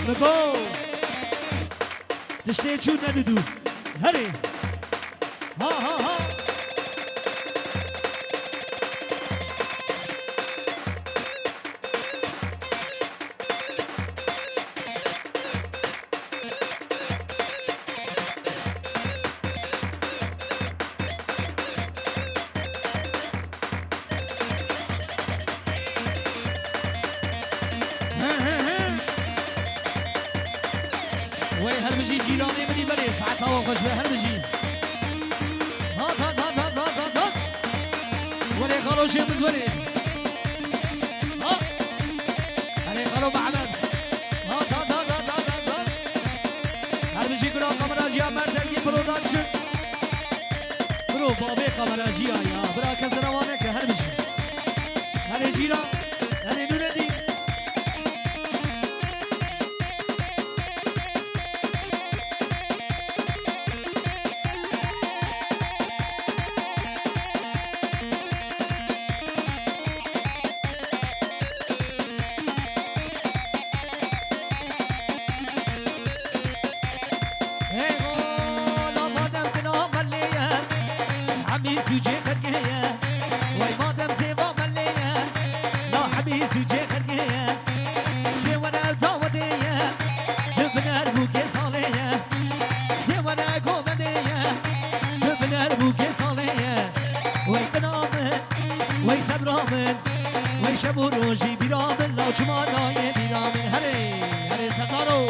بگو تشتی چون ندودو هری ها ها ها هرمجي جيراني مني بلي ساعتها وخش بهرمجي هات هات هات هات هات هات هات ولي خلو شي مزبلي ها هلي خلو محمد هات هات هات هات هات هات هرمجي كلا قمراجي مرتلقي برودكشن برو بابي قمراجي يا برا كزروانك هرمجي هلي جيران هلي نوردي سوجي خرقية واي مادم زيبا ملية لا حبي سوجي خرقية جي وانا داودية تبنر بوكي صالية جي وانا قومدية تبنر بوكي صالية واي قنامن واي سبرامن واي شبو روجي بيرامن لا جماناي بيرامن هري هري ستارو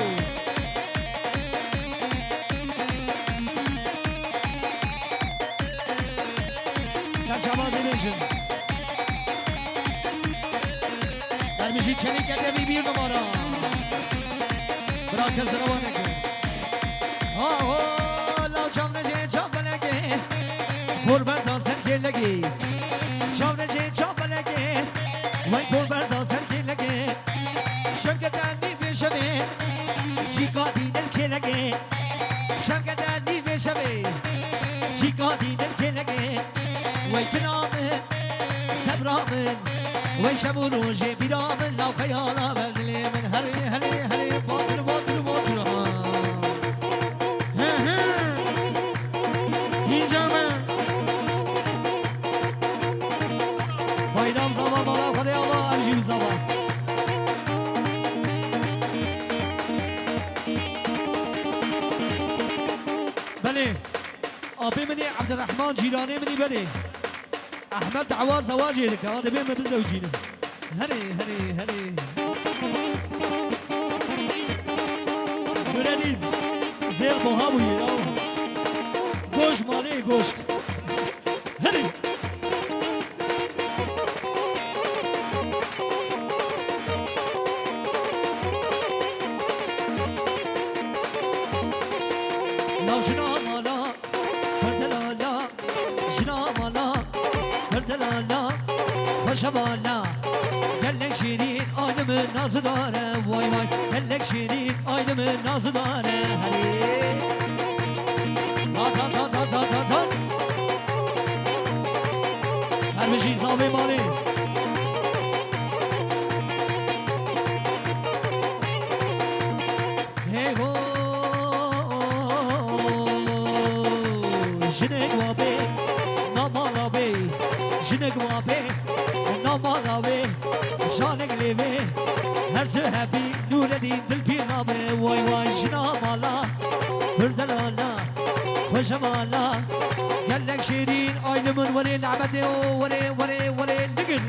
شبازی نشون درمیشی چنین کرده بی نمارا برا کس روانه کن لاو چام نجه چام بلگه پر بردازن که لگی چام نجه چام بلگه وای پر بردازن که لگه شمکتن نیفه شمه چیکا دیدن که لگه شمکتن نیفه شمه چیکا دیدن که لگه وای کنامن سبرامن وای شب و روژه بیرامن لو خیالا بغلی من هری هری هری باطر باطر باطر پیجامه بایدام زبا بالا خده آبا امجیو زبا بله آبی منی عبدالرحمن جیرانی منی بله احمد دعوا زواجي لك هذا بين بزوجينه هري هري هري نورالدين زير بوهابوي goş mali goş هري لو جنا مالا فردلالا جنا مالا فردلالا وشبالا دلك شيرين aynımın nazı dare vay vay dellek şirin aynımın nazı dare hadi ta ta ta ta ta ta her bir şey zahmet mali hey ho jinek wabe namala be jinek wabe namala be شانك لبي هر تهبي نور دين دل بيرامي واي واي جنامالا بردلالا خوشمالا قال لك شيرين ايلمن وري نعمتي وري وري وري لقن